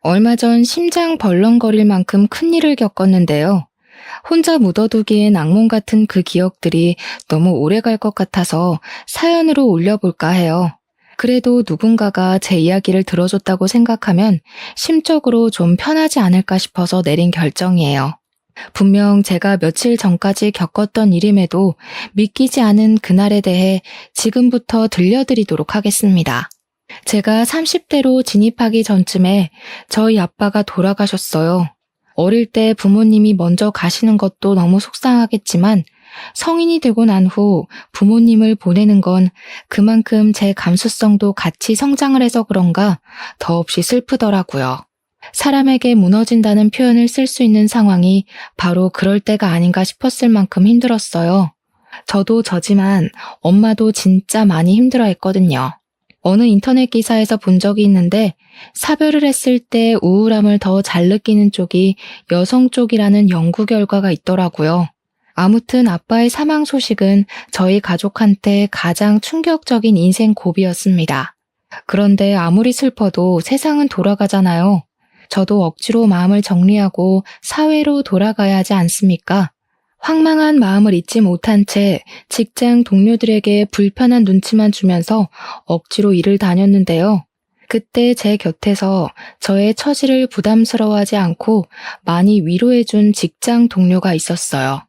얼마 전 심장 벌렁거릴 만큼 큰일을 겪었는데요. 혼자 묻어두기엔 악몽 같은 그 기억들이 너무 오래 갈 것 같아서 사연으로 올려볼까 해요. 그래도 누군가가 제 이야기를 들어줬다고 생각하면 심적으로 좀 편하지 않을까 싶어서 내린 결정이에요. 분명 제가 며칠 전까지 겪었던 일임에도 믿기지 않은 그날에 대해 지금부터 들려드리도록 하겠습니다. 제가 30대로 진입하기 전쯤에 저희 아빠가 돌아가셨어요. 어릴 때 부모님이 먼저 가시는 것도 너무 속상하겠지만 성인이 되고 난 후 부모님을 보내는 건 그만큼 제 감수성도 같이 성장을 해서 그런가 더없이 슬프더라고요. 사람에게 무너진다는 표현을 쓸 수 있는 상황이 바로 그럴 때가 아닌가 싶었을 만큼 힘들었어요. 저도 저지만 엄마도 진짜 많이 힘들어했거든요. 어느 인터넷 기사에서 본 적이 있는데 사별을 했을 때 우울함을 더 잘 느끼는 쪽이 여성 쪽이라는 연구 결과가 있더라고요. 아무튼 아빠의 사망 소식은 저희 가족한테 가장 충격적인 인생 고비였습니다. 그런데 아무리 슬퍼도 세상은 돌아가잖아요. 저도 억지로 마음을 정리하고 사회로 돌아가야 하지 않습니까? 황망한 마음을 잊지 못한 채 직장 동료들에게 불편한 눈치만 주면서 억지로 일을 다녔는데요. 그때 제 곁에서 저의 처지를 부담스러워하지 않고 많이 위로해준 직장 동료가 있었어요.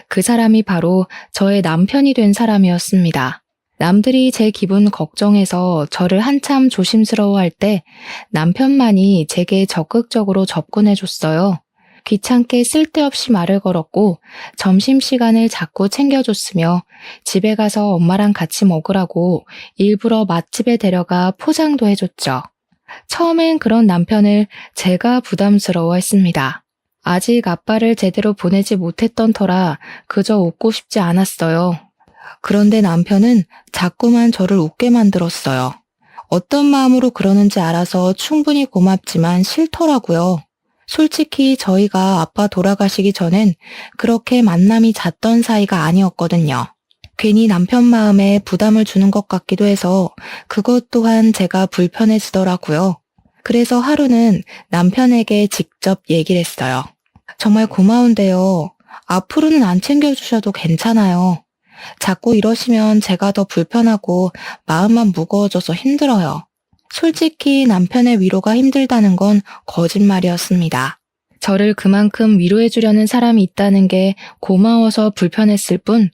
그 사람이 바로 저의 남편이 된 사람이었습니다. 남들이 제 기분 걱정해서 저를 한참 조심스러워할 때 남편만이 제게 적극적으로 접근해줬어요. 귀찮게 쓸데없이 말을 걸었고 점심시간을 자꾸 챙겨줬으며 집에 가서 엄마랑 같이 먹으라고 일부러 맛집에 데려가 포장도 해줬죠. 처음엔 그런 남편을 제가 부담스러워했습니다. 아직 아빠를 제대로 보내지 못했던 터라 그저 웃고 싶지 않았어요. 그런데 남편은 자꾸만 저를 웃게 만들었어요. 어떤 마음으로 그러는지 알아서 충분히 고맙지만 싫더라고요. 솔직히 저희가 아빠 돌아가시기 전엔 그렇게 만남이 잦던 사이가 아니었거든요. 괜히 남편 마음에 부담을 주는 것 같기도 해서 그것 또한 제가 불편해지더라고요. 그래서 하루는 남편에게 직접 얘기를 했어요. 정말 고마운데요. 앞으로는 안 챙겨주셔도 괜찮아요. 자꾸 이러시면 제가 더 불편하고 마음만 무거워져서 힘들어요. 솔직히 남편의 위로가 힘들다는 건 거짓말이었습니다. 저를 그만큼 위로해주려는 사람이 있다는 게 고마워서 불편했을 뿐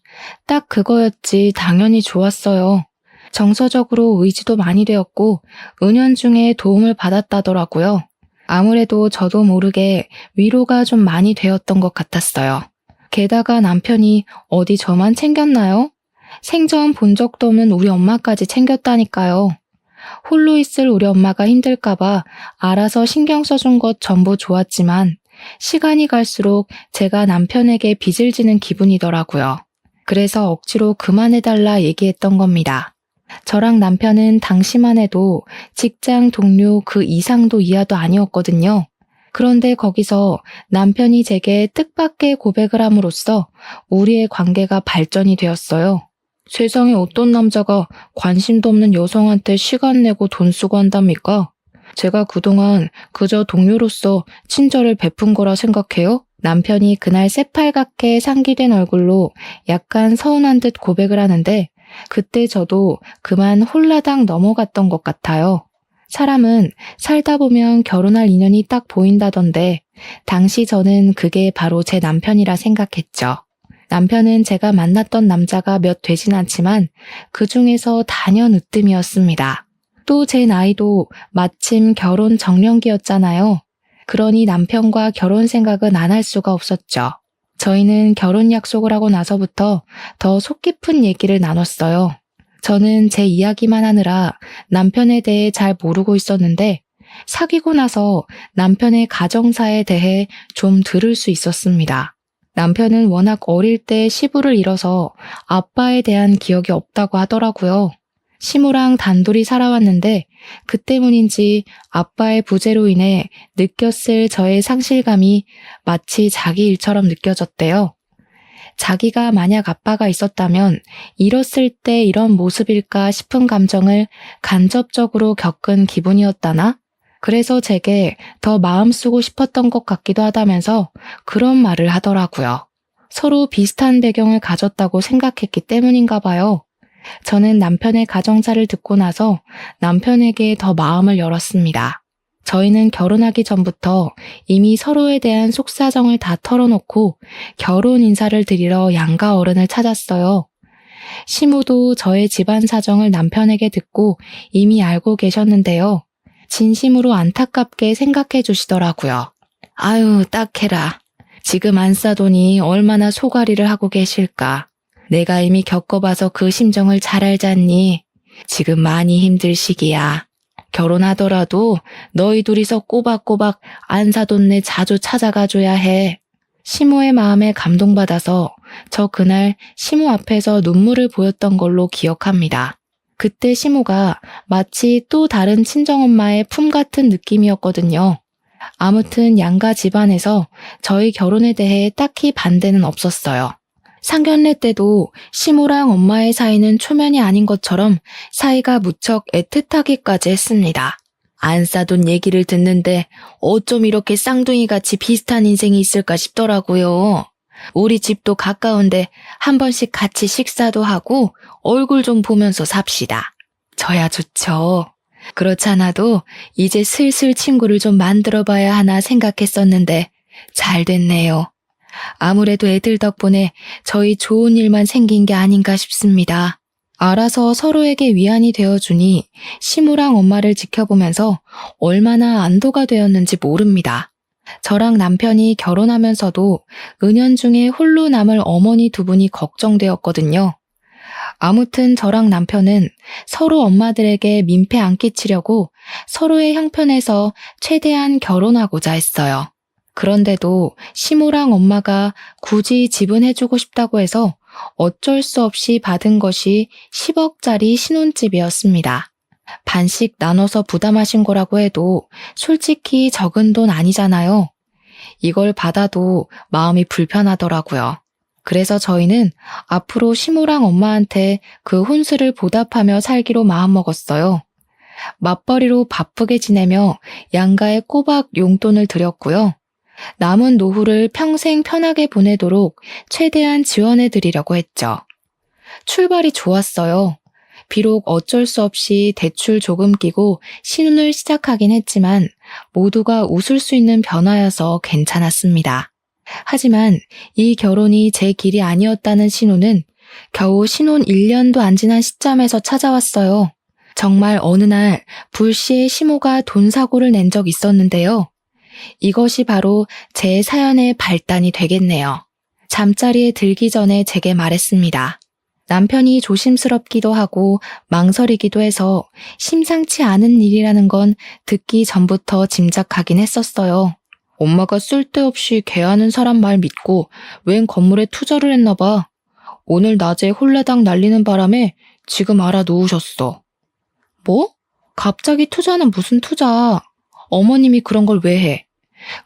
딱 그거였지 당연히 좋았어요. 정서적으로 의지도 많이 되었고 은연중에 도움을 받았다더라고요. 아무래도 저도 모르게 위로가 좀 많이 되었던 것 같았어요. 게다가 남편이 어디 저만 챙겼나요? 생전 본 적도 없는 우리 엄마까지 챙겼다니까요. 홀로 있을 우리 엄마가 힘들까봐 알아서 신경 써준 것 전부 좋았지만 시간이 갈수록 제가 남편에게 빚을 지는 기분이더라고요. 그래서 억지로 그만해달라 얘기했던 겁니다. 저랑 남편은 당시만 해도 직장 동료 그 이상도 이하도 아니었거든요. 그런데 거기서 남편이 제게 뜻밖의 고백을 함으로써 우리의 관계가 발전이 되었어요. 세상에 어떤 남자가 관심도 없는 여성한테 시간 내고 돈 쓰고 한답니까? 제가 그동안 그저 동료로서 친절을 베푼 거라 생각해요? 남편이 그날 새빨갛게 상기된 얼굴로 약간 서운한 듯 고백을 하는데 그때 저도 그만 홀라당 넘어갔던 것 같아요. 사람은 살다 보면 결혼할 인연이 딱 보인다던데 당시 저는 그게 바로 제 남편이라 생각했죠. 남편은 제가 만났던 남자가 몇 되진 않지만 그 중에서 단연 으뜸이었습니다. 또 제 나이도 마침 결혼 정년기였잖아요. 그러니 남편과 결혼 생각은 안 할 수가 없었죠. 저희는 결혼 약속을 하고 나서부터 더 속 깊은 얘기를 나눴어요. 저는 제 이야기만 하느라 남편에 대해 잘 모르고 있었는데 사귀고 나서 남편의 가정사에 대해 좀 들을 수 있었습니다. 남편은 워낙 어릴 때 시부를 잃어서 아빠에 대한 기억이 없다고 하더라고요. 시모랑 단둘이 살아왔는데 그 때문인지 아빠의 부재로 인해 느꼈을 저의 상실감이 마치 자기 일처럼 느껴졌대요. 자기가 만약 아빠가 있었다면 잃었을 때 이런 모습일까 싶은 감정을 간접적으로 겪은 기분이었다나? 그래서 제게 더 마음 쓰고 싶었던 것 같기도 하다면서 그런 말을 하더라고요. 서로 비슷한 배경을 가졌다고 생각했기 때문인가 봐요. 저는 남편의 가정사를 듣고 나서 남편에게 더 마음을 열었습니다. 저희는 결혼하기 전부터 이미 서로에 대한 속사정을 다 털어놓고 결혼 인사를 드리러 양가 어른을 찾았어요. 시모도 저의 집안 사정을 남편에게 듣고 이미 알고 계셨는데요. 진심으로 안타깝게 생각해 주시더라고요. 아유, 딱해라. 지금 안 싸더니 얼마나 소가리를 하고 계실까. 내가 이미 겪어봐서 그 심정을 잘 알잖니. 지금 많이 힘들 시기야. 결혼하더라도 너희 둘이서 꼬박꼬박 안사돈네 자주 찾아가줘야 해. 시모의 마음에 감동받아서 저 그날 시모 앞에서 눈물을 보였던 걸로 기억합니다. 그때 시모가 마치 또 다른 친정엄마의 품 같은 느낌이었거든요. 아무튼 양가 집안에서 저희 결혼에 대해 딱히 반대는 없었어요. 상견례 때도 시모랑 엄마의 사이는 초면이 아닌 것처럼 사이가 무척 애틋하기까지 했습니다. 안 싸돈 얘기를 듣는데 어쩜 이렇게 쌍둥이같이 비슷한 인생이 있을까 싶더라고요. 우리 집도 가까운데 한 번씩 같이 식사도 하고 얼굴 좀 보면서 삽시다. 저야 좋죠. 그렇잖아도 이제 슬슬 친구를 좀 만들어봐야 하나 생각했었는데 잘 됐네요. 아무래도 애들 덕분에 저희 좋은 일만 생긴 게 아닌가 싶습니다. 알아서 서로에게 위안이 되어주니 시모랑 엄마를 지켜보면서 얼마나 안도가 되었는지 모릅니다. 저랑 남편이 결혼하면서도 은연중에 홀로 남을 어머니 두 분이 걱정되었거든요. 아무튼 저랑 남편은 서로 엄마들에게 민폐 안 끼치려고 서로의 형편에서 최대한 결혼하고자 했어요. 그런데도 시모랑 엄마가 굳이 지분해주고 싶다고 해서 어쩔 수 없이 받은 것이 10억짜리 신혼집이었습니다. 반씩 나눠서 부담하신 거라고 해도 솔직히 적은 돈 아니잖아요. 이걸 받아도 마음이 불편하더라고요. 그래서 저희는 앞으로 시모랑 엄마한테 그 혼수를 보답하며 살기로 마음먹었어요. 맞벌이로 바쁘게 지내며 양가에 꼬박 용돈을 드렸고요. 남은 노후를 평생 편하게 보내도록 최대한 지원해드리려고 했죠. 출발이 좋았어요. 비록 어쩔 수 없이 대출 조금 끼고 신혼을 시작하긴 했지만 모두가 웃을 수 있는 변화여서 괜찮았습니다. 하지만 이 결혼이 제 길이 아니었다는 신호는 겨우 신혼 1년도 안 지난 시점에서 찾아왔어요. 정말 어느 날 불시에 시모가 돈 사고를 낸 적 있었는데요. 이것이 바로 제 사연의 발단이 되겠네요. 잠자리에 들기 전에 제게 말했습니다. 남편이 조심스럽기도 하고 망설이기도 해서 심상치 않은 일이라는 건 듣기 전부터 짐작하긴 했었어요. 엄마가 쓸데없이 개하는 사람 말 믿고 웬 건물에 투자를 했나 봐. 오늘 낮에 홀라당 날리는 바람에 지금 알아놓으셨어. 뭐? 갑자기 투자는 무슨 투자? 어머님이 그런 걸 왜 해?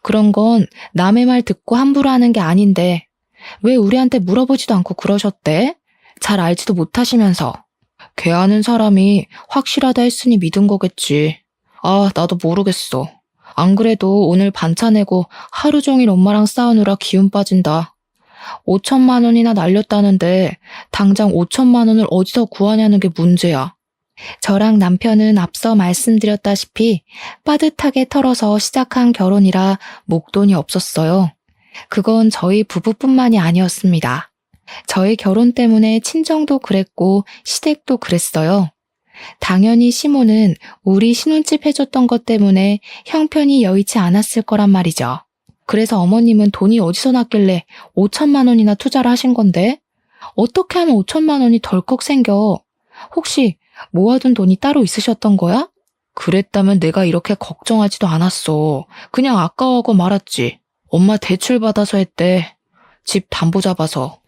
그런 건 남의 말 듣고 함부로 하는 게 아닌데 왜 우리한테 물어보지도 않고 그러셨대? 잘 알지도 못하시면서. 개하는 사람이 확실하다 했으니 믿은 거겠지. 아, 나도 모르겠어. 안 그래도 오늘 반차 내고 하루 종일 엄마랑 싸우느라 기운 빠진다. 5천만 원이나 날렸다는데 당장 5천만 원을 어디서 구하냐는 게 문제야. 저랑 남편은 앞서 말씀드렸다시피 빠듯하게 털어서 시작한 결혼이라 목돈이 없었어요. 그건 저희 부부뿐만이 아니었습니다. 저희 결혼 때문에 친정도 그랬고 시댁도 그랬어요. 당연히 시모는 우리 신혼집 해줬던 것 때문에 형편이 여의치 않았을 거란 말이죠. 그래서 어머님은 돈이 어디서 났길래 5천만 원이나 투자를 하신 건데? 어떻게 하면 5천만 원이 덜컥 생겨? 혹시 모아둔 돈이 따로 있으셨던 거야? 그랬다면 내가 이렇게 걱정하지도 않았어. 그냥 아까워하고 말았지. 엄마 대출 받아서 했대. 집 담보 잡아서.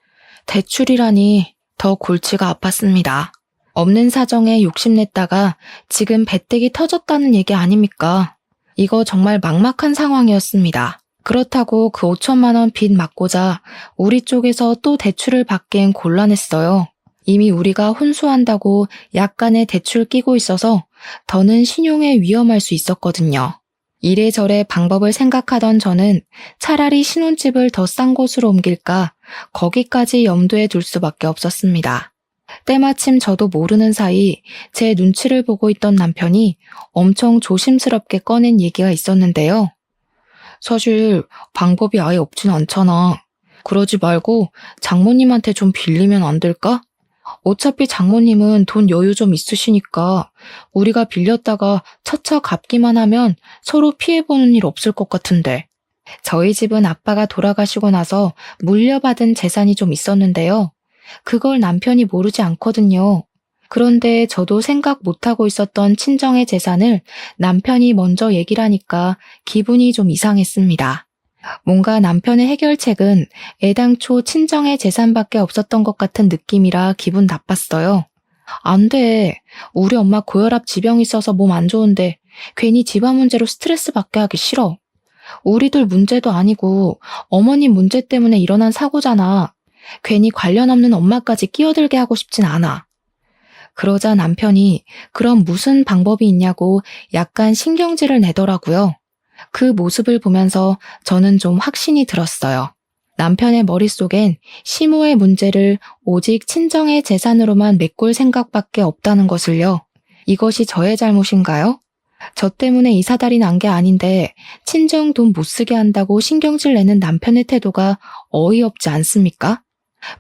대출이라니 더 골치가 아팠습니다. 없는 사정에 욕심냈다가 지금 배때기 터졌다는 얘기 아닙니까? 이거 정말 막막한 상황이었습니다. 그렇다고 그 5천만 원 빚 막고자 우리 쪽에서 또 대출을 받기엔 곤란했어요. 이미 우리가 혼수한다고 약간의 대출 끼고 있어서 더는 신용에 위험할 수 있었거든요. 이래저래 방법을 생각하던 저는 차라리 신혼집을 더 싼 곳으로 옮길까 거기까지 염두에 둘 수밖에 없었습니다. 때마침 저도 모르는 사이 제 눈치를 보고 있던 남편이 엄청 조심스럽게 꺼낸 얘기가 있었는데요. 사실 방법이 아예 없진 않잖아. 그러지 말고 장모님한테 좀 빌리면 안 될까? 어차피 장모님은 돈 여유 좀 있으시니까 우리가 빌렸다가 차차 갚기만 하면 서로 피해보는 일 없을 것 같은데. 저희 집은 아빠가 돌아가시고 나서 물려받은 재산이 좀 있었는데요. 그걸 남편이 모르지 않거든요. 그런데 저도 생각 못하고 있었던 친정의 재산을 남편이 먼저 얘기를 하니까 기분이 좀 이상했습니다. 뭔가 남편의 해결책은 애당초 친정의 재산밖에 없었던 것 같은 느낌이라 기분 나빴어요. 안 돼. 우리 엄마 고혈압 지병 있어서 몸 안 좋은데 괜히 집안 문제로 스트레스 받게 하기 싫어. 우리들 문제도 아니고 어머님 문제 때문에 일어난 사고잖아. 괜히 관련 없는 엄마까지 끼어들게 하고 싶진 않아. 그러자 남편이 그럼 무슨 방법이 있냐고 약간 신경질을 내더라고요. 그 모습을 보면서 저는 좀 확신이 들었어요. 남편의 머릿속엔 시모의 문제를 오직 친정의 재산으로만 메꿀 생각밖에 없다는 것을요. 이것이 저의 잘못인가요? 저 때문에 이 사달이 난 게 아닌데 친정 돈 못 쓰게 한다고 신경질 내는 남편의 태도가 어이없지 않습니까?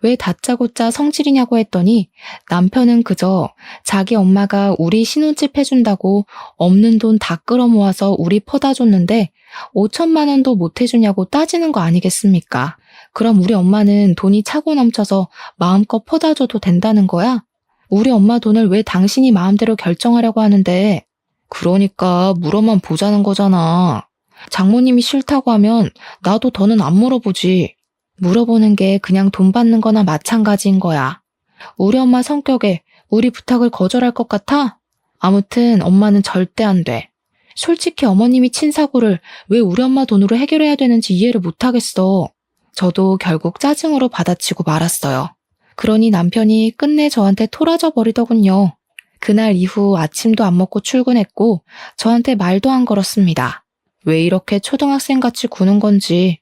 왜 다짜고짜 성질이냐고 했더니 남편은 그저 자기 엄마가 우리 신혼집 해준다고 없는 돈 다 끌어모아서 우리 퍼다 줬는데 5천만 원도 못 해주냐고 따지는 거 아니겠습니까? 그럼 우리 엄마는 돈이 차고 넘쳐서 마음껏 퍼다 줘도 된다는 거야? 우리 엄마 돈을 왜 당신이 마음대로 결정하려고 하는데? 그러니까 물어만 보자는 거잖아. 장모님이 싫다고 하면 나도 더는 안 물어보지. 물어보는 게 그냥 돈 받는 거나 마찬가지인 거야. 우리 엄마 성격에 우리 부탁을 거절할 것 같아? 아무튼 엄마는 절대 안 돼. 솔직히 어머님이 친 사고를 왜 우리 엄마 돈으로 해결해야 되는지 이해를 못 하겠어. 저도 결국 짜증으로 받아치고 말았어요. 그러니 남편이 끝내 저한테 토라져 버리더군요. 그날 이후 아침도 안 먹고 출근했고 저한테 말도 안 걸었습니다. 왜 이렇게 초등학생같이 구는 건지.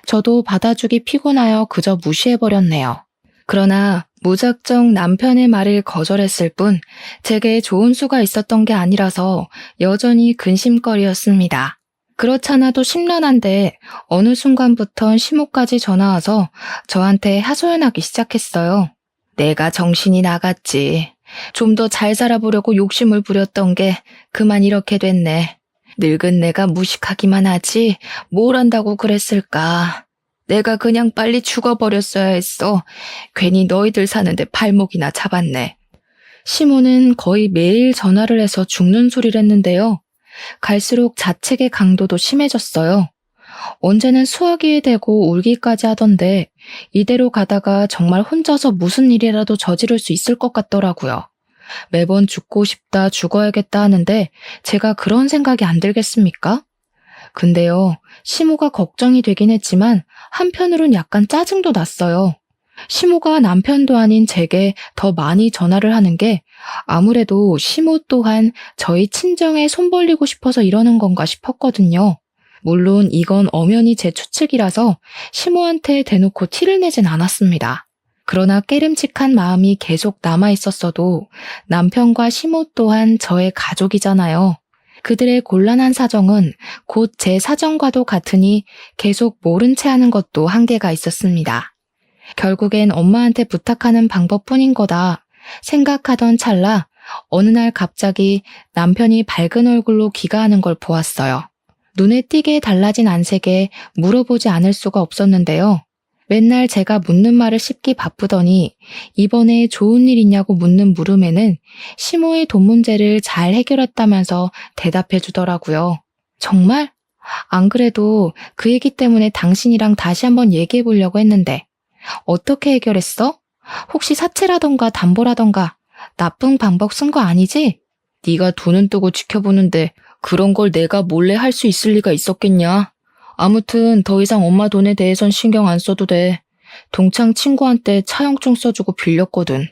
저도 받아주기 피곤하여 그저 무시해버렸네요. 그러나 무작정 남편의 말을 거절했을 뿐 제게 좋은 수가 있었던 게 아니라서 여전히 근심거리였습니다. 그렇잖아도 심란한데 어느 순간부턴 시모까지 전화와서 저한테 하소연하기 시작했어요. 내가 정신이 나갔지. 좀 더 잘 살아보려고 욕심을 부렸던 게 그만 이렇게 됐네. 늙은 내가 무식하기만 하지 뭘 안다고 그랬을까. 내가 그냥 빨리 죽어버렸어야 했어. 괜히 너희들 사는데 발목이나 잡았네. 시모는 거의 매일 전화를 해서 죽는 소리를 했는데요. 갈수록 자책의 강도도 심해졌어요. 언제는 수화기에 대고 울기까지 하던데 이대로 가다가 정말 혼자서 무슨 일이라도 저지를 수 있을 것 같더라고요. 매번 죽고 싶다, 죽어야겠다 하는데 제가 그런 생각이 안 들겠습니까? 근데요, 시모가 걱정이 되긴 했지만 한편으론 약간 짜증도 났어요. 시모가 남편도 아닌 제게 더 많이 전화를 하는 게 아무래도 시모 또한 저희 친정에 손 벌리고 싶어서 이러는 건가 싶었거든요. 물론 이건 엄연히 제 추측이라서 시모한테 대놓고 티를 내진 않았습니다. 그러나 깨름칙한 마음이 계속 남아있었어도 남편과 시모 또한 저의 가족이잖아요. 그들의 곤란한 사정은 곧 제 사정과도 같으니 계속 모른 채 하는 것도 한계가 있었습니다. 결국엔 엄마한테 부탁하는 방법뿐인 거다 생각하던 찰나 어느 날 갑자기 남편이 밝은 얼굴로 귀가하는 걸 보았어요. 눈에 띄게 달라진 안색에 물어보지 않을 수가 없었는데요. 맨날 제가 묻는 말을 씹기 바쁘더니 이번에 좋은 일 있냐고 묻는 물음에는 시모의 돈 문제를 잘 해결했다면서 대답해 주더라고요. 정말? 안 그래도 그 얘기 때문에 당신이랑 다시 한번 얘기해 보려고 했는데 어떻게 해결했어? 혹시 사채라던가 담보라던가 나쁜 방법 쓴 거 아니지? 네가 돈은 뜨고 지켜보는데 그런 걸 내가 몰래 할 수 있을 리가 있었겠냐? 아무튼 더 이상 엄마 돈에 대해선 신경 안 써도 돼. 동창 친구한테 차용증 써주고 빌렸거든.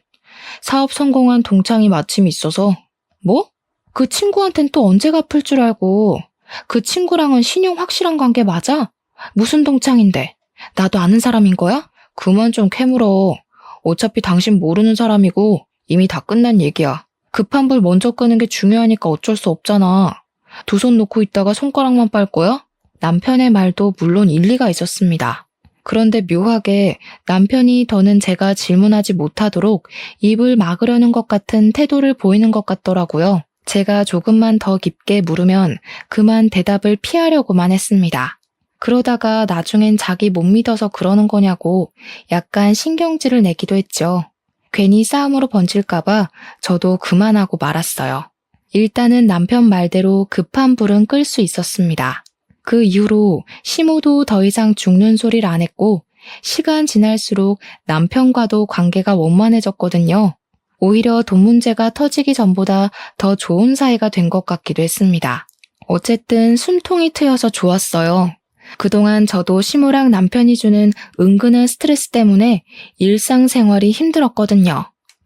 사업 성공한 동창이 마침 있어서. 뭐? 그 친구한텐 또 언제 갚을 줄 알고. 그 친구랑은 신용 확실한 관계 맞아? 무슨 동창인데? 나도 아는 사람인 거야? 그만 좀 캐물어. 어차피 당신 모르는 사람이고 이미 다 끝난 얘기야. 급한 불 먼저 끄는 게 중요하니까 어쩔 수 없잖아. 두 손 놓고 있다가 손가락만 빨 거야? 남편의 말도 물론 일리가 있었습니다. 그런데 묘하게 남편이 더는 제가 질문하지 못하도록 입을 막으려는 것 같은 태도를 보이는 것 같더라고요. 제가 조금만 더 깊게 물으면 그만 대답을 피하려고만 했습니다. 그러다가 나중엔 자기 못 믿어서 그러는 거냐고 약간 신경질을 내기도 했죠. 괜히 싸움으로 번질까봐 저도 그만하고 말았어요. 일단은 남편 말대로 급한 불은 끌 수 있었습니다. 그 이후로 시모도 더 이상 죽는 소리를 안 했고 시간 지날수록 남편과도 관계가 원만해졌거든요. 오히려 돈 문제가 터지기 전보다 더 좋은 사이가 된 것 같기도 했습니다. 어쨌든 숨통이 트여서 좋았어요. 그동안 저도 시모랑 남편이 주는 은근한 스트레스 때문에 일상생활이 힘들었거든요.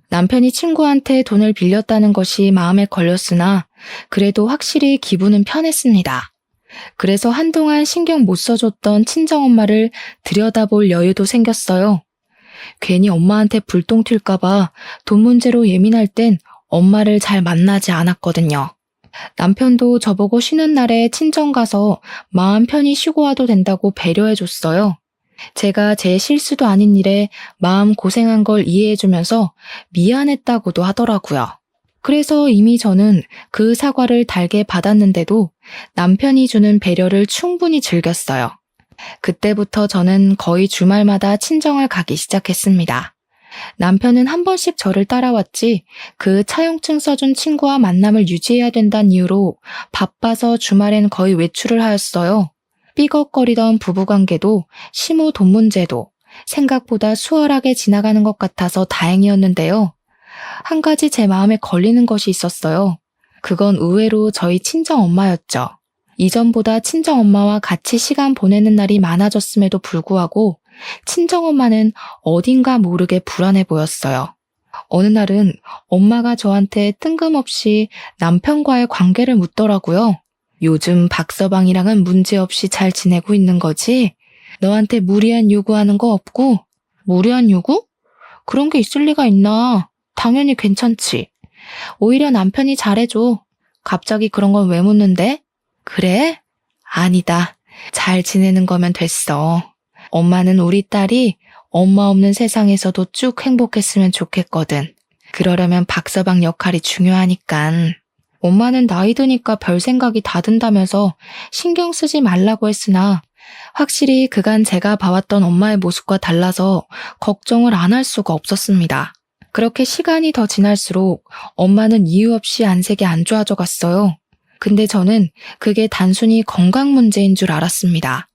남편이 친구한테 돈을 빌렸다는 것이 마음에 걸렸으나 그래도 확실히 기분은 편했습니다. 그래서 한동안 신경 못 써줬던 친정엄마를 들여다볼 여유도 생겼어요. 괜히 엄마한테 불똥 튈까봐 돈 문제로 예민할 땐 엄마를 잘 만나지 않았거든요. 남편도 저보고 쉬는 날에 친정 가서 마음 편히 쉬고 와도 된다고 배려해줬어요. 제가 제 실수도 아닌 일에 마음 고생한 걸 이해해주면서 미안했다고도 하더라고요. 그래서 이미 저는 그 사과를 달게 받았는데도 남편이 주는 배려를 충분히 즐겼어요. 그때부터 저는 거의 주말마다 친정을 가기 시작했습니다. 남편은 한 번씩 저를 따라왔지 그 차용증 써준 친구와 만남을 유지해야 된다는 이유로 바빠서 주말엔 거의 외출을 하였어요. 삐걱거리던 부부관계도 시모 돈 문제도 생각보다 수월하게 지나가는 것 같아서 다행이었는데요. 한 가지 제 마음에 걸리는 것이 있었어요. 그건 의외로 저희 친정엄마였죠. 이전보다 친정엄마와 같이 시간 보내는 날이 많아졌음에도 불구하고 친정엄마는 어딘가 모르게 불안해 보였어요. 어느 날은 엄마가 저한테 뜬금없이 남편과의 관계를 묻더라고요. 요즘 박서방이랑은 문제없이 잘 지내고 있는 거지? 너한테 무리한 요구하는 거 없고? 무리한 요구? 그런 게 있을 리가 있나? 당연히 괜찮지. 오히려 남편이 잘해줘. 갑자기 그런 건 왜 묻는데? 그래? 아니다. 잘 지내는 거면 됐어. 엄마는 우리 딸이 엄마 없는 세상에서도 쭉 행복했으면 좋겠거든. 그러려면 박서방 역할이 중요하니깐. 엄마는 나이 드니까 별 생각이 다 든다면서 신경 쓰지 말라고 했으나 확실히 그간 제가 봐왔던 엄마의 모습과 달라서 걱정을 안 할 수가 없었습니다. 그렇게 시간이 더 지날수록 엄마는 이유 없이 안색이 안 좋아져 갔어요. 근데 저는 그게 단순히 건강 문제인 줄 알았습니다.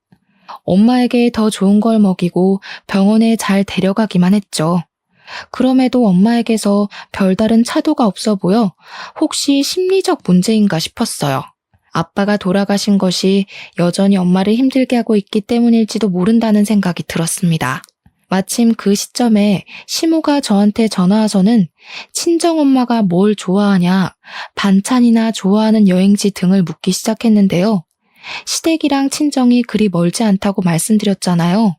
엄마에게 더 좋은 걸 먹이고 병원에 잘 데려가기만 했죠. 그럼에도 엄마에게서 별다른 차도가 없어 보여 혹시 심리적 문제인가 싶었어요. 아빠가 돌아가신 것이 여전히 엄마를 힘들게 하고 있기 때문일지도 모른다는 생각이 들었습니다. 마침 그 시점에 시모가 저한테 전화와서는 친정엄마가 뭘 좋아하냐, 반찬이나 좋아하는 여행지 등을 묻기 시작했는데요. 시댁이랑 친정이 그리 멀지 않다고 말씀드렸잖아요.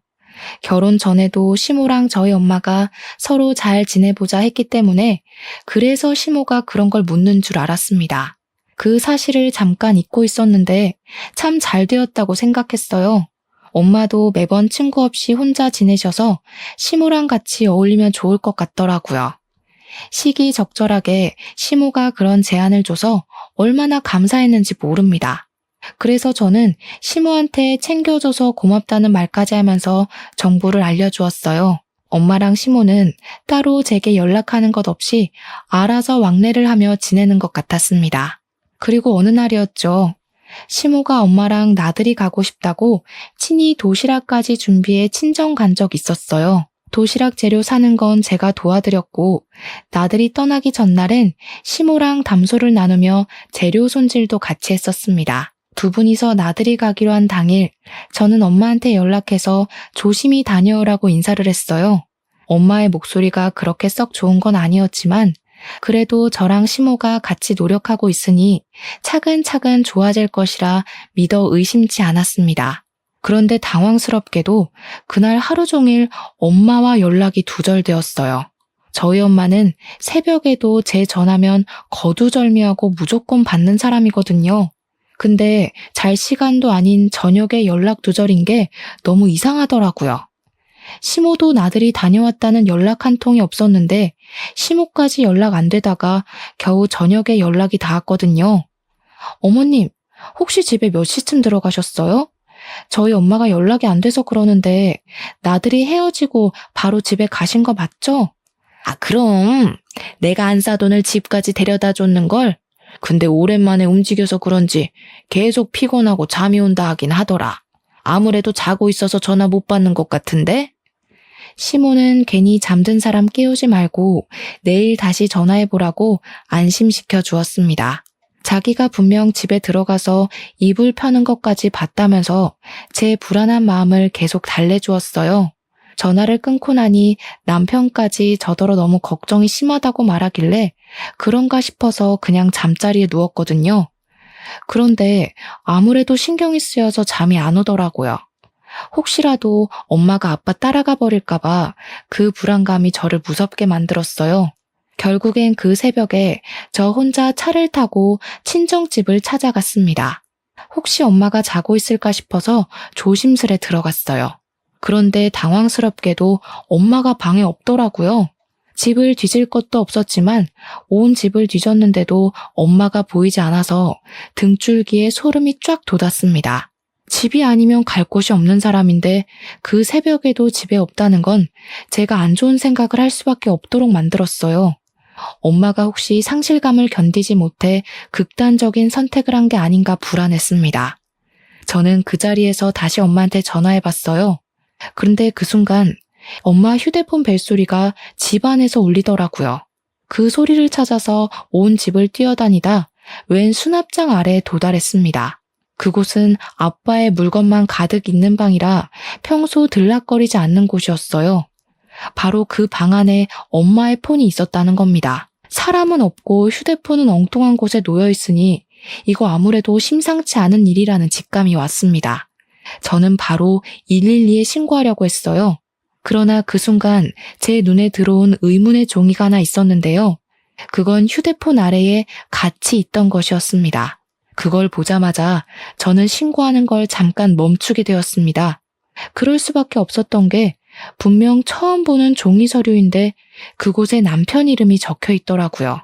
결혼 전에도 시모랑 저희 엄마가 서로 잘 지내보자 했기 때문에 그래서 시모가 그런 걸 묻는 줄 알았습니다. 그 사실을 잠깐 잊고 있었는데 참 잘 되었다고 생각했어요. 엄마도 매번 친구 없이 혼자 지내셔서 시모랑 같이 어울리면 좋을 것 같더라고요. 시기적절하게 시모가 그런 제안을 줘서 얼마나 감사했는지 모릅니다. 그래서 저는 시모한테 챙겨줘서 고맙다는 말까지 하면서 정보를 알려주었어요. 엄마랑 시모는 따로 제게 연락하는 것 없이 알아서 왕래를 하며 지내는 것 같았습니다. 그리고 어느 날이었죠. 시모가 엄마랑 나들이 가고 싶다고 친히 도시락까지 준비해 친정 간 적 있었어요. 도시락 재료 사는 건 제가 도와드렸고 나들이 떠나기 전날엔 시모랑 담소를 나누며 재료 손질도 같이 했었습니다. 두 분이서 나들이 가기로 한 당일 저는 엄마한테 연락해서 조심히 다녀오라고 인사를 했어요. 엄마의 목소리가 그렇게 썩 좋은 건 아니었지만 그래도 저랑 시모가 같이 노력하고 있으니 차근차근 좋아질 것이라 믿어 의심치 않았습니다. 그런데 당황스럽게도 그날 하루 종일 엄마와 연락이 두절되었어요. 저희 엄마는 새벽에도 제 전화면 거두절미하고 무조건 받는 사람이거든요. 근데 잘 시간도 아닌 저녁에 연락 두절인 게 너무 이상하더라고요. 시모도 나들이 다녀왔다는 연락 한 통이 없었는데 시모까지 연락 안 되다가 겨우 저녁에 연락이 닿았거든요. 어머님, 혹시 집에 몇 시쯤 들어가셨어요? 저희 엄마가 연락이 안 돼서 그러는데 나들이 헤어지고 바로 집에 가신 거 맞죠? 아, 그럼 내가 안 싸돈을 집까지 데려다 줬는걸? 근데 오랜만에 움직여서 그런지 계속 피곤하고 잠이 온다 하긴 하더라. 아무래도 자고 있어서 전화 못 받는 것 같은데? 시모는 괜히 잠든 사람 깨우지 말고 내일 다시 전화해보라고 안심시켜 주었습니다. 자기가 분명 집에 들어가서 이불 펴는 것까지 봤다면서 제 불안한 마음을 계속 달래주었어요. 전화를 끊고 나니 남편까지 저더러 너무 걱정이 심하다고 말하길래 그런가 싶어서 그냥 잠자리에 누웠거든요. 그런데 아무래도 신경이 쓰여서 잠이 안 오더라고요. 혹시라도 엄마가 아빠 따라가 버릴까봐 그 불안감이 저를 무섭게 만들었어요. 결국엔 그 새벽에 저 혼자 차를 타고 친정집을 찾아갔습니다. 혹시 엄마가 자고 있을까 싶어서 조심스레 들어갔어요. 그런데 당황스럽게도 엄마가 방에 없더라고요. 집을 뒤질 것도 없었지만 온 집을 뒤졌는데도 엄마가 보이지 않아서 등줄기에 소름이 쫙 돋았습니다. 집이 아니면 갈 곳이 없는 사람인데 그 새벽에도 집에 없다는 건 제가 안 좋은 생각을 할 수밖에 없도록 만들었어요. 엄마가 혹시 상실감을 견디지 못해 극단적인 선택을 한 게 아닌가 불안했습니다. 저는 그 자리에서 다시 엄마한테 전화해봤어요. 그런데 그 순간 엄마 휴대폰 벨소리가 집 안에서 울리더라고요. 그 소리를 찾아서 온 집을 뛰어다니다 웬 수납장 아래에 도달했습니다. 그곳은 아빠의 물건만 가득 있는 방이라 평소 들락거리지 않는 곳이었어요. 바로 그 방 안에 엄마의 폰이 있었다는 겁니다. 사람은 없고 휴대폰은 엉뚱한 곳에 놓여 있으니 이거 아무래도 심상치 않은 일이라는 직감이 왔습니다. 저는 바로 112에 신고하려고 했어요. 그러나 그 순간 제 눈에 들어온 의문의 종이가 하나 있었는데요. 그건 휴대폰 아래에 같이 있던 것이었습니다. 그걸 보자마자 저는 신고하는 걸 잠깐 멈추게 되었습니다. 그럴 수밖에 없었던 게 분명 처음 보는 종이 서류인데 그곳에 남편 이름이 적혀 있더라고요.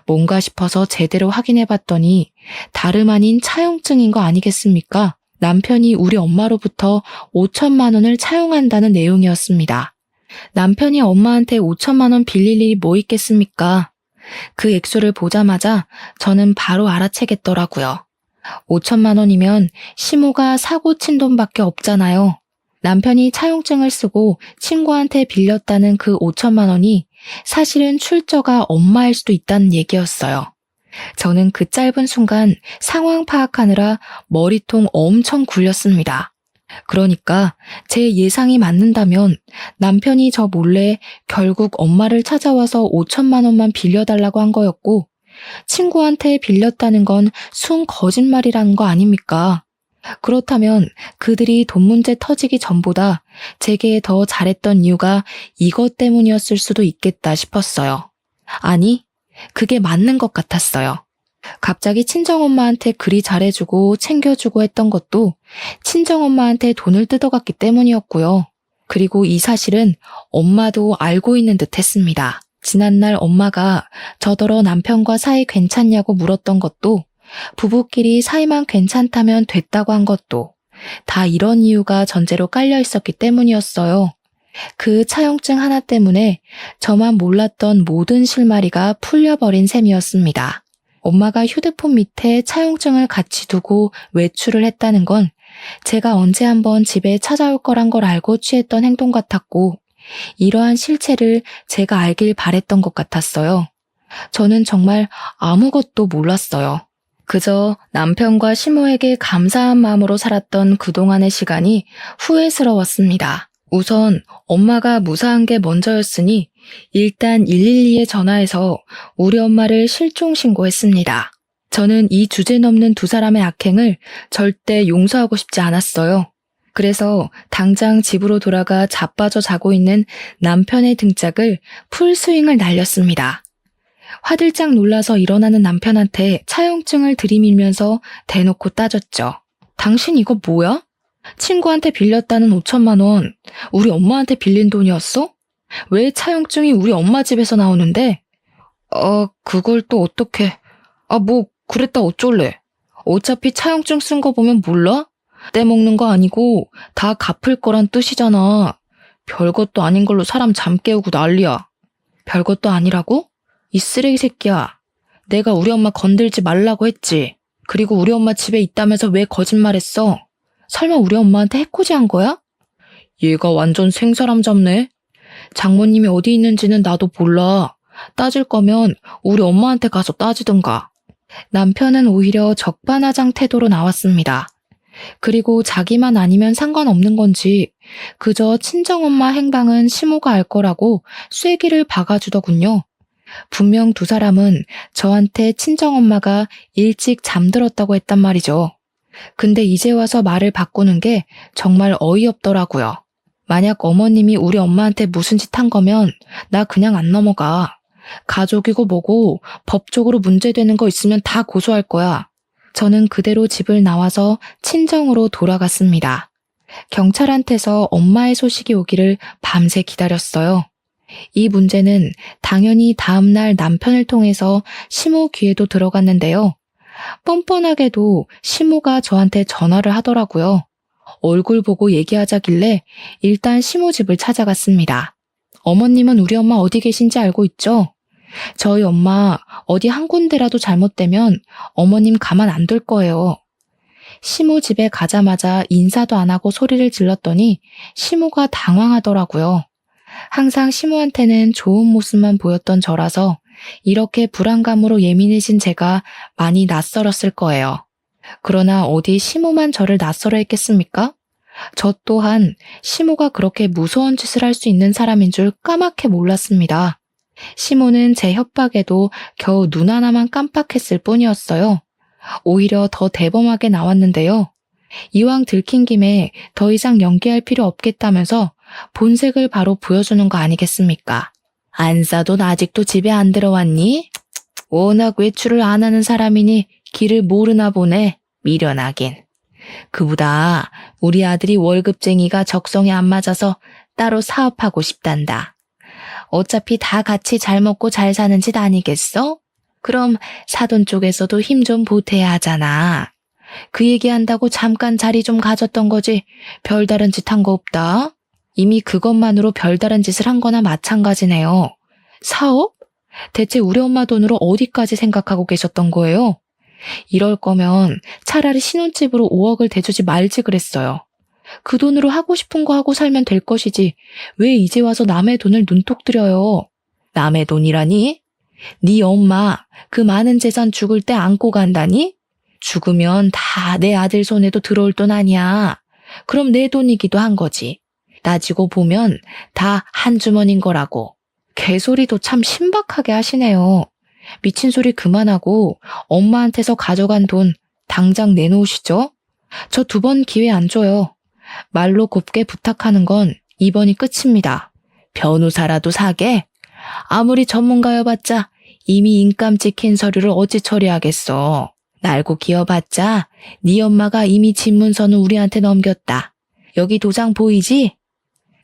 뭔가 싶어서 제대로 확인해 봤더니 다름 아닌 차용증인 거 아니겠습니까? 남편이 우리 엄마로부터 5천만 원을 차용한다는 내용이었습니다. 남편이 엄마한테 5천만 원 빌릴 일이 뭐 있겠습니까? 그 액수를 보자마자 저는 바로 알아채겠더라고요. 5천만 원이면 시모가 사고 친 돈밖에 없잖아요. 남편이 차용증을 쓰고 친구한테 빌렸다는 그 5천만 원이 사실은 출처가 엄마일 수도 있다는 얘기였어요. 저는 그 짧은 순간 상황 파악하느라 머리통 엄청 굴렸습니다. 그러니까 제 예상이 맞는다면 남편이 저 몰래 결국 엄마를 찾아와서 5천만 원만 빌려달라고 한 거였고 친구한테 빌렸다는 건 순 거짓말이라는 거 아닙니까? 그렇다면 그들이 돈 문제 터지기 전보다 제게 더 잘했던 이유가 이것 때문이었을 수도 있겠다 싶었어요. 아니, 그게 맞는 것 같았어요. 갑자기 친정엄마한테 그리 잘해주고 챙겨주고 했던 것도 친정엄마한테 돈을 뜯어갔기 때문이었고요. 그리고 이 사실은 엄마도 알고 있는 듯 했습니다. 지난날 엄마가 저더러 남편과 사이 괜찮냐고 물었던 것도 부부끼리 사이만 괜찮다면 됐다고 한 것도 다 이런 이유가 전제로 깔려 있었기 때문이었어요. 그 차용증 하나 때문에 저만 몰랐던 모든 실마리가 풀려버린 셈이었습니다. 엄마가 휴대폰 밑에 차용증을 같이 두고 외출을 했다는 건 제가 언제 한번 집에 찾아올 거란 걸 알고 취했던 행동 같았고 이러한 실체를 제가 알길 바랬던 것 같았어요. 저는 정말 아무것도 몰랐어요. 그저 남편과 시모에게 감사한 마음으로 살았던 그동안의 시간이 후회스러웠습니다. 우선 엄마가 무사한 게 먼저였으니 일단 112에 전화해서 우리 엄마를 실종 신고했습니다. 저는 이 주제 넘는 두 사람의 악행을 절대 용서하고 싶지 않았어요. 그래서 당장 집으로 돌아가 자빠져 자고 있는 남편의 등짝을 풀스윙을 날렸습니다. 화들짝 놀라서 일어나는 남편한테 차용증을 들이밀면서 대놓고 따졌죠. 당신 이거 뭐야? 친구한테 빌렸다는 5천만 원, 우리 엄마한테 빌린 돈이었어? 왜 차용증이 우리 엄마 집에서 나오는데? 그걸 또 어떻게? 뭐 그랬다 어쩔래? 어차피 차용증 쓴 거 보면 몰라? 떼먹는 거 아니고 다 갚을 거란 뜻이잖아. 별것도 아닌 걸로 사람 잠 깨우고 난리야. 별것도 아니라고? 이 쓰레기 새끼야. 내가 우리 엄마 건들지 말라고 했지. 그리고 우리 엄마 집에 있다면서 왜 거짓말했어? 설마 우리 엄마한테 해코지한 거야? 얘가 완전 생사람 잡네. 장모님이 어디 있는지는 나도 몰라. 따질 거면 우리 엄마한테 가서 따지든가. 남편은 오히려 적반하장 태도로 나왔습니다. 그리고 자기만 아니면 상관없는 건지 그저 친정엄마 행방은 시모가 알 거라고 쐐기를 박아주더군요. 분명 두 사람은 저한테 친정엄마가 일찍 잠들었다고 했단 말이죠. 근데 이제 와서 말을 바꾸는 게 정말 어이없더라고요. 만약 어머님이 우리 엄마한테 무슨 짓 한 거면 나 그냥 안 넘어가. 가족이고 뭐고 법적으로 문제되는 거 있으면 다 고소할 거야. 저는 그대로 집을 나와서 친정으로 돌아갔습니다. 경찰한테서 엄마의 소식이 오기를 밤새 기다렸어요. 이 문제는 당연히 다음날 남편을 통해서 시모 귀에도 들어갔는데요. 뻔뻔하게도 시모가 저한테 전화를 하더라고요. 얼굴 보고 얘기하자길래 일단 시모 집을 찾아갔습니다. 어머님은 우리 엄마 어디 계신지 알고 있죠? 저희 엄마 어디 한 군데라도 잘못되면 어머님 가만 안 둘 거예요. 시모 집에 가자마자 인사도 안 하고 소리를 질렀더니 시모가 당황하더라고요. 항상 시모한테는 좋은 모습만 보였던 저라서 이렇게 불안감으로 예민해진 제가 많이 낯설었을 거예요. 그러나 어디 시모만 저를 낯설어 했겠습니까? 저 또한 시모가 그렇게 무서운 짓을 할 수 있는 사람인 줄 까맣게 몰랐습니다. 시모는 제 협박에도 겨우 눈 하나만 깜빡했을 뿐이었어요. 오히려 더 대범하게 나왔는데요. 이왕 들킨 김에 더 이상 연기할 필요 없겠다면서 본색을 바로 보여주는 거 아니겠습니까? 안사돈 아직도 집에 안 들어왔니? 워낙 외출을 안 하는 사람이니 길을 모르나 보네. 미련하긴. 그보다 우리 아들이 월급쟁이가 적성에 안 맞아서 따로 사업하고 싶단다. 어차피 다 같이 잘 먹고 잘 사는 짓 아니겠어? 그럼 사돈 쪽에서도 힘 좀 보태야 하잖아. 그 얘기한다고 잠깐 자리 좀 가졌던 거지 별다른 짓 한 거 없다. 이미 그것만으로 별다른 짓을 한 거나 마찬가지네요. 사업? 대체 우리 엄마 돈으로 어디까지 생각하고 계셨던 거예요? 이럴 거면 차라리 신혼집으로 5억을 대주지 말지 그랬어요. 그 돈으로 하고 싶은 거 하고 살면 될 것이지 왜 이제 와서 남의 돈을 눈독 들여요? 남의 돈이라니? 네 엄마 그 많은 재산 죽을 때 안고 간다니? 죽으면 다 내 아들 손에도 들어올 돈 아니야. 그럼 내 돈이기도 한 거지. 따지고 보면 다 한 주머니인 거라고. 개소리도 참 신박하게 하시네요. 미친 소리 그만하고 엄마한테서 가져간 돈 당장 내놓으시죠. 저 2번 기회 안 줘요. 말로 곱게 부탁하는 건 이번이 끝입니다. 변호사라도 사게? 아무리 전문가여봤자 이미 인감 찍힌 서류를 어찌 처리하겠어. 날고 기어봤자 네 엄마가 이미 집 문서는 우리한테 넘겼다. 여기 도장 보이지?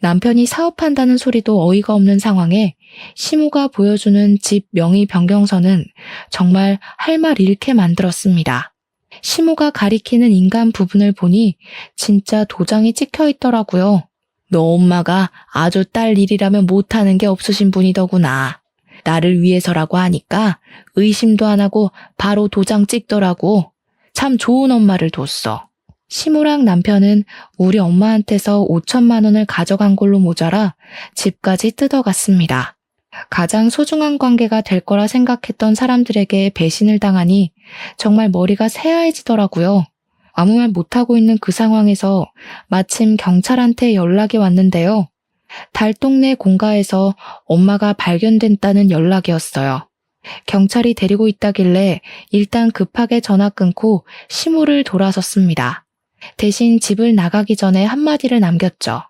남편이 사업한다는 소리도 어이가 없는 상황에 시모가 보여주는 집 명의 변경서는 정말 할 말 잃게 만들었습니다. 시모가 가리키는 인감 부분을 보니 진짜 도장이 찍혀 있더라고요. 너 엄마가 아주 딸 일이라면 못하는 게 없으신 분이더구나. 나를 위해서라고 하니까 의심도 안 하고 바로 도장 찍더라고. 참 좋은 엄마를 뒀어. 시모랑 남편은 우리 엄마한테서 5천만 원을 가져간 걸로 모자라 집까지 뜯어갔습니다. 가장 소중한 관계가 될 거라 생각했던 사람들에게 배신을 당하니 정말 머리가 새하얘지더라고요. 아무 말 못하고 있는 그 상황에서 마침 경찰한테 연락이 왔는데요. 달동네 공가에서 엄마가 발견됐다는 연락이었어요. 경찰이 데리고 있다길래 일단 급하게 전화 끊고 시모를 돌아섰습니다. 대신 집을 나가기 전에 한마디를 남겼죠.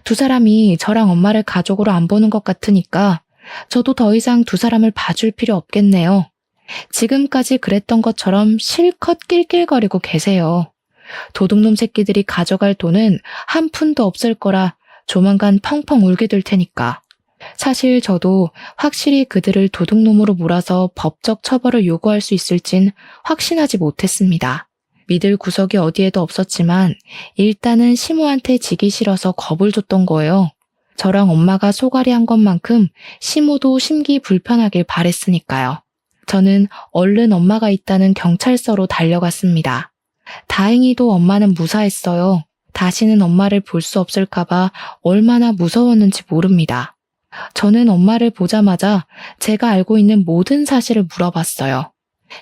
두 사람이 저랑 엄마를 가족으로 안 보는 것 같으니까 저도 더 이상 두 사람을 봐줄 필요 없겠네요. 지금까지 그랬던 것처럼 실컷 낄낄거리고 계세요. 도둑놈 새끼들이 가져갈 돈은 한 푼도 없을 거라 조만간 펑펑 울게 될 테니까. 사실 저도 확실히 그들을 도둑놈으로 몰아서 법적 처벌을 요구할 수 있을진 확신하지 못했습니다. 믿을 구석이 어디에도 없었지만 일단은 시모한테 지기 싫어서 겁을 줬던 거예요. 저랑 엄마가 소갈이한 것만큼 시모도 심기 불편하길 바랬으니까요. 저는 얼른 엄마가 있다는 경찰서로 달려갔습니다. 다행히도 엄마는 무사했어요. 다시는 엄마를 볼 수 없을까봐 얼마나 무서웠는지 모릅니다. 저는 엄마를 보자마자 제가 알고 있는 모든 사실을 물어봤어요.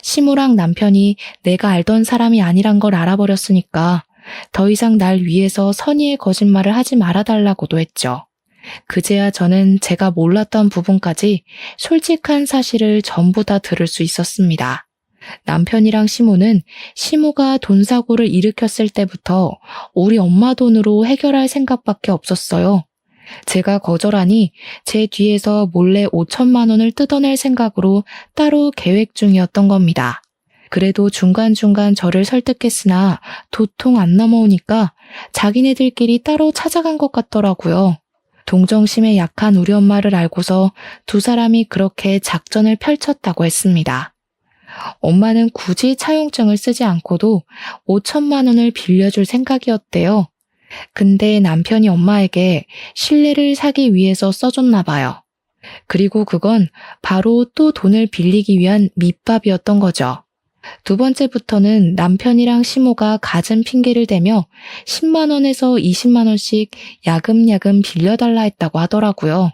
시모랑 남편이 내가 알던 사람이 아니란 걸 알아버렸으니까 더 이상 날 위해서 선의의 거짓말을 하지 말아달라고도 했죠. 그제야 저는 제가 몰랐던 부분까지 솔직한 사실을 전부 다 들을 수 있었습니다. 남편이랑 시모는 시모가 돈 사고를 일으켰을 때부터 우리 엄마 돈으로 해결할 생각밖에 없었어요. 제가 거절하니 제 뒤에서 몰래 5천만 원을 뜯어낼 생각으로 따로 계획 중이었던 겁니다. 그래도 중간중간 저를 설득했으나 도통 안 넘어오니까 자기네들끼리 따로 찾아간 것 같더라고요. 동정심에 약한 우리 엄마를 알고서 두 사람이 그렇게 작전을 펼쳤다고 했습니다. 엄마는 굳이 차용증을 쓰지 않고도 5천만 원을 빌려줄 생각이었대요. 근데 남편이 엄마에게 신뢰를 사기 위해서 써줬나 봐요. 그리고 그건 바로 또 돈을 빌리기 위한 밑밥이었던 거죠. 두 번째부터는 남편이랑 시모가 갖은 핑계를 대며 10만 원에서 20만 원씩 야금야금 빌려달라 했다고 하더라고요.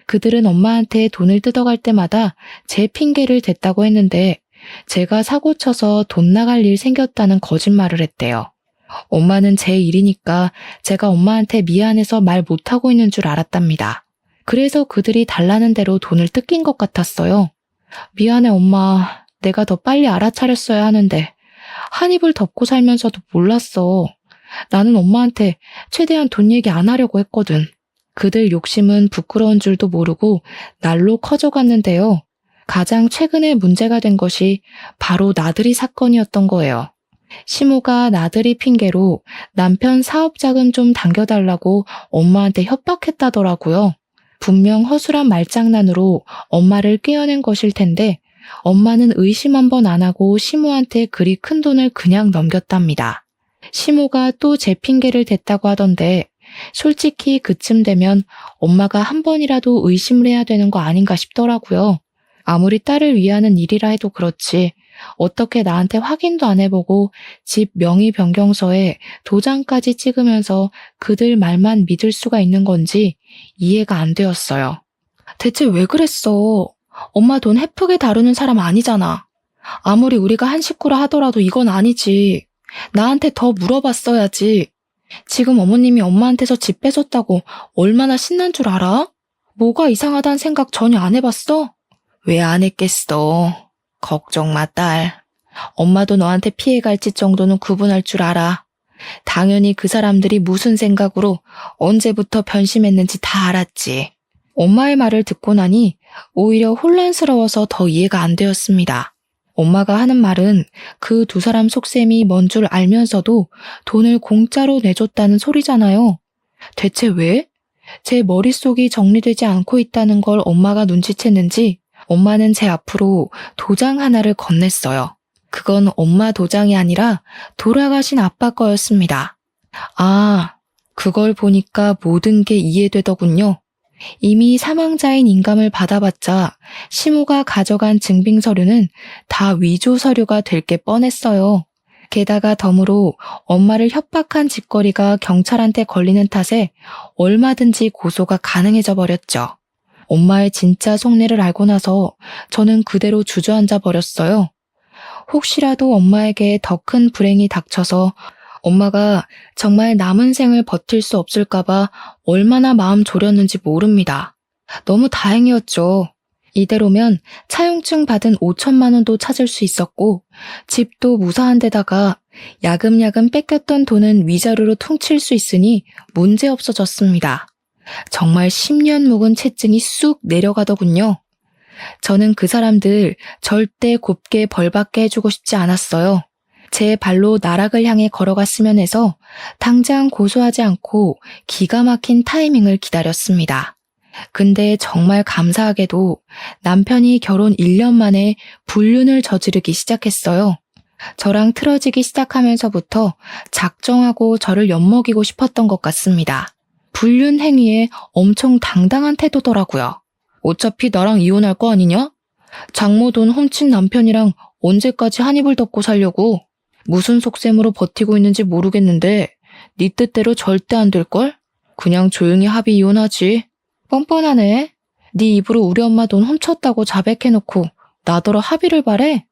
그들은 엄마한테 돈을 뜯어갈 때마다 제 핑계를 댔다고 했는데 제가 사고쳐서 돈 나갈 일 생겼다는 거짓말을 했대요. 엄마는 제 일이니까 제가 엄마한테 미안해서 말 못하고 있는 줄 알았답니다. 그래서 그들이 달라는 대로 돈을 뜯긴 것 같았어요. 미안해 엄마, 내가 더 빨리 알아차렸어야 하는데 한 입을 덮고 살면서도 몰랐어. 나는 엄마한테 최대한 돈 얘기 안 하려고 했거든. 그들 욕심은 부끄러운 줄도 모르고 날로 커져갔는데요. 가장 최근에 문제가 된 것이 바로 나들이 사건이었던 거예요. 시모가 나들이 핑계로 남편 사업자금 좀 당겨달라고 엄마한테 협박했다더라고요. 분명 허술한 말장난으로 엄마를 꿰어낸 것일 텐데 엄마는 의심 한 번 안 하고 시모한테 그리 큰 돈을 그냥 넘겼답니다. 시모가 또 제 핑계를 댔다고 하던데 솔직히 그쯤 되면 엄마가 한 번이라도 의심을 해야 되는 거 아닌가 싶더라고요. 아무리 딸을 위하는 일이라 해도 그렇지 어떻게 나한테 확인도 안 해보고 집 명의 변경서에 도장까지 찍으면서 그들 말만 믿을 수가 있는 건지 이해가 안 되었어요. 대체 왜 그랬어? 엄마 돈 헤프게 다루는 사람 아니잖아. 아무리 우리가 한 식구라 하더라도 이건 아니지. 나한테 더 물어봤어야지. 지금 어머님이 엄마한테서 집 뺏었다고 얼마나 신난 줄 알아? 뭐가 이상하다는 생각 전혀 안 해봤어? 왜 안 했겠어? 걱정 마, 딸. 엄마도 너한테 피해갈지 정도는 구분할 줄 알아. 당연히 그 사람들이 무슨 생각으로 언제부터 변심했는지 다 알았지. 엄마의 말을 듣고 나니 오히려 혼란스러워서 더 이해가 안 되었습니다. 엄마가 하는 말은 그 두 사람 속셈이 뭔 줄 알면서도 돈을 공짜로 내줬다는 소리잖아요. 대체 왜? 제 머릿속이 정리되지 않고 있다는 걸 엄마가 눈치챘는지 엄마는 제 앞으로 도장 하나를 건넸어요. 그건 엄마 도장이 아니라 돌아가신 아빠 거였습니다. 아, 그걸 보니까 모든 게 이해되더군요. 이미 사망자인 인감을 받아봤자 시모가 가져간 증빙서류는 다 위조 서류가 될 게 뻔했어요. 게다가 덤으로 엄마를 협박한 짓거리가 경찰한테 걸리는 탓에 얼마든지 고소가 가능해져 버렸죠. 엄마의 진짜 속내를 알고 나서 저는 그대로 주저앉아 버렸어요. 혹시라도 엄마에게 더 큰 불행이 닥쳐서 엄마가 정말 남은 생을 버틸 수 없을까봐 얼마나 마음 졸였는지 모릅니다. 너무 다행이었죠. 이대로면 차용증 받은 5천만 원도 찾을 수 있었고 집도 무사한 데다가 야금야금 뺏겼던 돈은 위자료로 퉁칠 수 있으니 문제 없어졌습니다. 정말 10년 묵은 채증이 쑥 내려가더군요. 저는 그 사람들 절대 곱게 벌받게 해주고 싶지 않았어요. 제 발로 나락을 향해 걸어갔으면 해서 당장 고소하지 않고 기가 막힌 타이밍을 기다렸습니다. 근데 정말 감사하게도 남편이 결혼 1년 만에 불륜을 저지르기 시작했어요. 저랑 틀어지기 시작하면서부터 작정하고 저를 엿먹이고 싶었던 것 같습니다. 불륜 행위에 엄청 당당한 태도더라고요. 어차피 나랑 이혼할 거 아니냐? 장모 돈 훔친 남편이랑 언제까지 한 이불 덮고 살려고? 무슨 속셈으로 버티고 있는지 모르겠는데 네 뜻대로 절대 안 될걸? 그냥 조용히 합의 이혼하지. 뻔뻔하네. 네 입으로 우리 엄마 돈 훔쳤다고 자백해놓고 나더러 합의를 바래?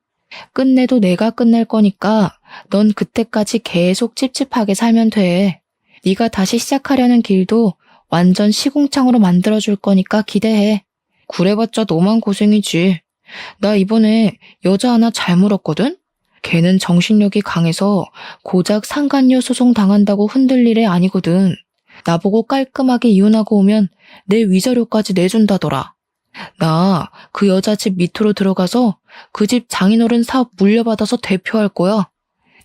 끝내도 내가 끝낼 거니까 넌 그때까지 계속 찝찝하게 살면 돼. 네가 다시 시작하려는 길도 완전 시궁창으로 만들어줄 거니까 기대해. 그래봤자 너만 고생이지. 나 이번에 여자 하나 잘 물었거든? 걔는 정신력이 강해서 고작 상간녀 소송 당한다고 흔들릴 애 아니거든. 나보고 깔끔하게 이혼하고 오면 내 위자료까지 내준다더라. 나 그 여자 집 밑으로 들어가서 그 집 장인어른 사업 물려받아서 대표할 거야.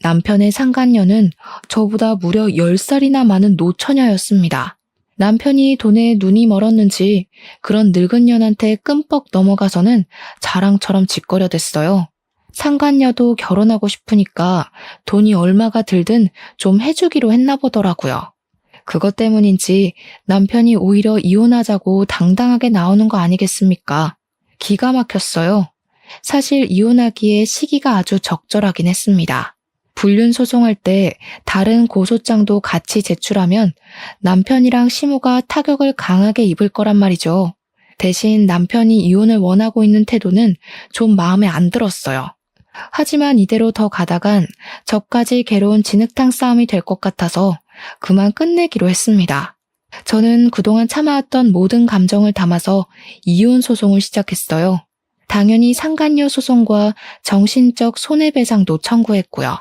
남편의 상간녀는 저보다 무려 10살이나 많은 노처녀였습니다. 남편이 돈에 눈이 멀었는지 그런 늙은 년한테 끔뻑 넘어가서는 자랑처럼 짓거려댔어요. 상간녀도 결혼하고 싶으니까 돈이 얼마가 들든 좀 해주기로 했나 보더라고요. 그것 때문인지 남편이 오히려 이혼하자고 당당하게 나오는 거 아니겠습니까? 기가 막혔어요. 사실 이혼하기에 시기가 아주 적절하긴 했습니다. 불륜 소송할 때 다른 고소장도 같이 제출하면 남편이랑 시모가 타격을 강하게 입을 거란 말이죠. 대신 남편이 이혼을 원하고 있는 태도는 좀 마음에 안 들었어요. 하지만 이대로 더 가다간 저까지 괴로운 진흙탕 싸움이 될 것 같아서 그만 끝내기로 했습니다. 저는 그동안 참아왔던 모든 감정을 담아서 이혼 소송을 시작했어요. 당연히 상간녀 소송과 정신적 손해배상도 청구했고요.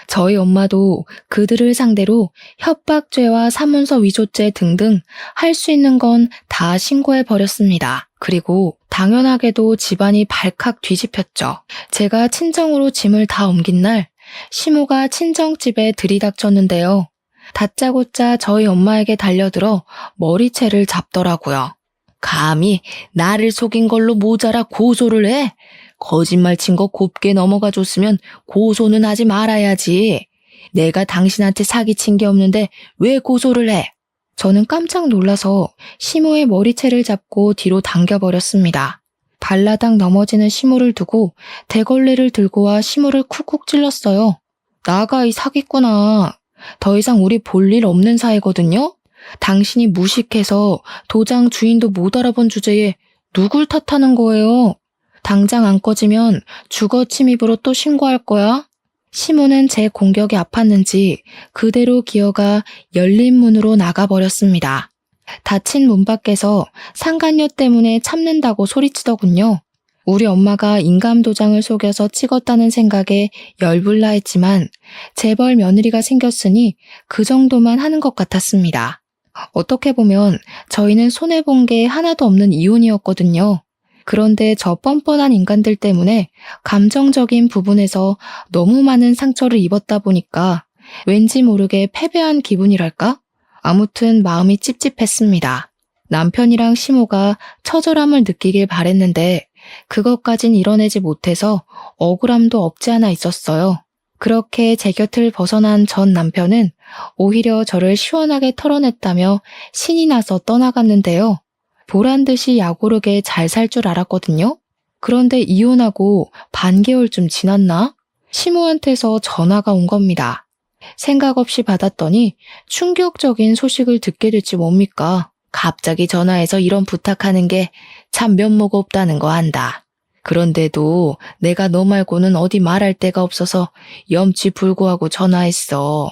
저희 엄마도 그들을 상대로 협박죄와 사문서 위조죄 등등 할 수 있는 건 다 신고해버렸습니다. 그리고 당연하게도 집안이 발칵 뒤집혔죠. 제가 친정으로 짐을 다 옮긴 날 시모가 친정집에 들이닥쳤는데요. 다짜고짜 저희 엄마에게 달려들어 머리채를 잡더라고요. 감히 나를 속인 걸로 모자라 고소를 해? 거짓말 친 거 곱게 넘어가 줬으면 고소는 하지 말아야지. 내가 당신한테 사기친 게 없는데 왜 고소를 해? 저는 깜짝 놀라서 시모의 머리채를 잡고 뒤로 당겨버렸습니다. 발라당 넘어지는 시모를 두고 대걸레를 들고 와 시모를 쿡쿡 찔렀어요. 나가 이 사기꾼아. 더 이상 우리 볼 일 없는 사이거든요? 당신이 무식해서 도장 주인도 못 알아본 주제에 누굴 탓하는 거예요? 당장 안 꺼지면 주거 침입으로 또 신고할 거야? 시모는 제 공격이 아팠는지 그대로 기어가 열린 문으로 나가버렸습니다. 닫힌 문 밖에서 상간녀 때문에 참는다고 소리치더군요. 우리 엄마가 인감도장을 속여서 찍었다는 생각에 열불나 했지만 재벌 며느리가 생겼으니 그 정도만 하는 것 같았습니다. 어떻게 보면 저희는 손해본 게 하나도 없는 이혼이었거든요. 그런데 저 뻔뻔한 인간들 때문에 감정적인 부분에서 너무 많은 상처를 입었다 보니까 왠지 모르게 패배한 기분이랄까? 아무튼 마음이 찝찝했습니다. 남편이랑 시모가 처절함을 느끼길 바랬는데 그것까진 이뤄내지 못해서 억울함도 없지 않아 있었어요. 그렇게 제 곁을 벗어난 전 남편은 오히려 저를 시원하게 털어냈다며 신이 나서 떠나갔는데요. 보란듯이 약오르게 잘 살 줄 알았거든요. 그런데 이혼하고 반개월쯤 지났나? 시모한테서 전화가 온 겁니다. 생각 없이 받았더니 충격적인 소식을 듣게 됐지 뭡니까? 갑자기 전화해서 이런 부탁하는 게 참 면목 없다는 거 안다. 그런데도 내가 너 말고는 어디 말할 데가 없어서 염치불고하고 전화했어.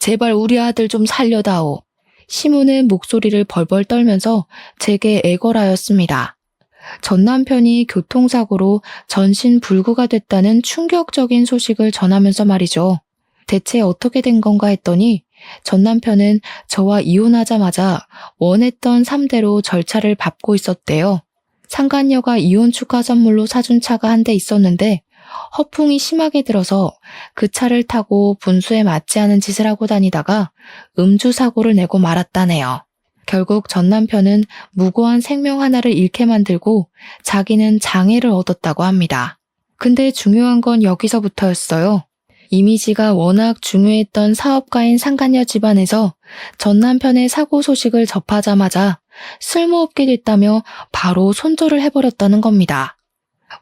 제발 우리 아들 좀 살려다오. 시모는 목소리를 벌벌 떨면서 제게 애걸하였습니다. 전 남편이 교통사고로 전신 불구가 됐다는 충격적인 소식을 전하면서 말이죠. 대체 어떻게 된 건가 했더니 전 남편은 저와 이혼하자마자 원했던 3대로 절차를 밟고 있었대요. 상간녀가 이혼 축하 선물로 사준 차가 한 대 있었는데 허풍이 심하게 들어서 그 차를 타고 분수에 맞지 않은 짓을 하고 다니다가 음주 사고를 내고 말았다네요. 결국 전 남편은 무고한 생명 하나를 잃게 만들고 자기는 장애를 얻었다고 합니다. 근데 중요한 건 여기서부터였어요. 이미지가 워낙 중요했던 사업가인 상간녀 집안에서 전 남편의 사고 소식을 접하자마자 쓸모없게 됐다며 바로 손절을 해버렸다는 겁니다.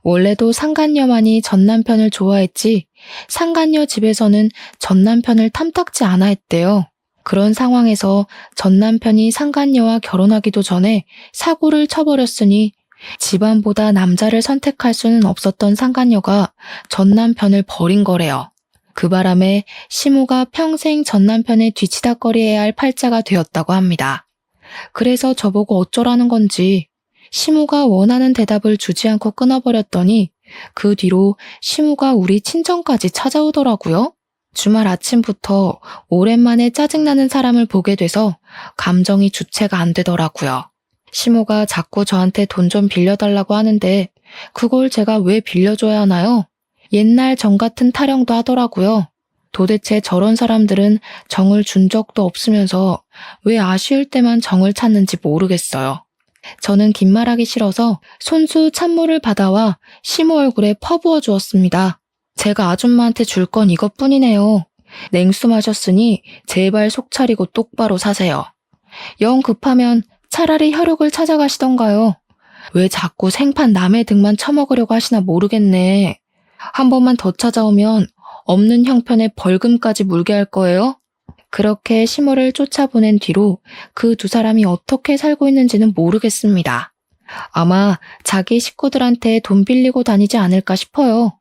원래도 상간녀만이 전 남편을 좋아했지 상간녀 집에서는 전 남편을 탐탁지 않아 했대요. 그런 상황에서 전 남편이 상간녀와 결혼하기도 전에 사고를 쳐버렸으니 집안보다 남자를 선택할 수는 없었던 상간녀가 전 남편을 버린 거래요. 그 바람에 시모가 평생 전 남편의 뒤치다꺼리해야 할 팔자가 되었다고 합니다. 그래서 저보고 어쩌라는 건지 시모가 원하는 대답을 주지 않고 끊어버렸더니 그 뒤로 시모가 우리 친정까지 찾아오더라고요. 주말 아침부터 오랜만에 짜증나는 사람을 보게 돼서 감정이 주체가 안 되더라고요. 시모가 자꾸 저한테 돈 좀 빌려달라고 하는데 그걸 제가 왜 빌려줘야 하나요? 옛날 정 같은 타령도 하더라고요. 도대체 저런 사람들은 정을 준 적도 없으면서 왜 아쉬울 때만 정을 찾는지 모르겠어요. 저는 긴 말하기 싫어서 손수 찬물을 받아와 시모 얼굴에 퍼부어 주었습니다. 제가 아줌마한테 줄 건 이것뿐이네요. 냉수 마셨으니 제발 속 차리고 똑바로 사세요. 영 급하면 차라리 혈육을 찾아가시던가요. 왜 자꾸 생판 남의 등만 처먹으려고 하시나 모르겠네. 한 번만 더 찾아오면 없는 형편에 벌금까지 물게 할 거예요? 그렇게 시모를 쫓아보낸 뒤로 그 두 사람이 어떻게 살고 있는지는 모르겠습니다. 아마 자기 식구들한테 돈 빌리고 다니지 않을까 싶어요.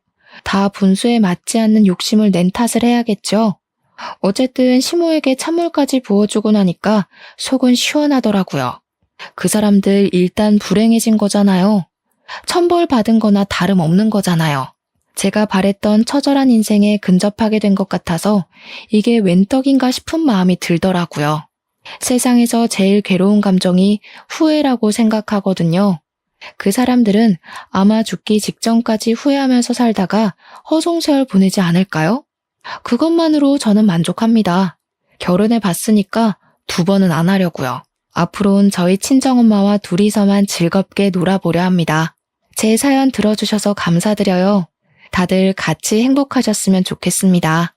다 분수에 맞지 않는 욕심을 낸 탓을 해야겠죠. 어쨌든 시모에게 찬물까지 부어주고 나니까 속은 시원하더라고요. 그 사람들 일단 불행해진 거잖아요. 천벌 받은 거나 다름없는 거잖아요. 제가 바랬던 처절한 인생에 근접하게 된 것 같아서 이게 웬 떡인가 싶은 마음이 들더라고요. 세상에서 제일 괴로운 감정이 후회라고 생각하거든요. 그 사람들은 아마 죽기 직전까지 후회하면서 살다가 허송세월 보내지 않을까요? 그것만으로 저는 만족합니다. 결혼해 봤으니까 2번은 안 하려고요. 앞으로는 저희 친정엄마와 둘이서만 즐겁게 놀아보려 합니다. 제 사연 들어주셔서 감사드려요. 다들 같이 행복하셨으면 좋겠습니다.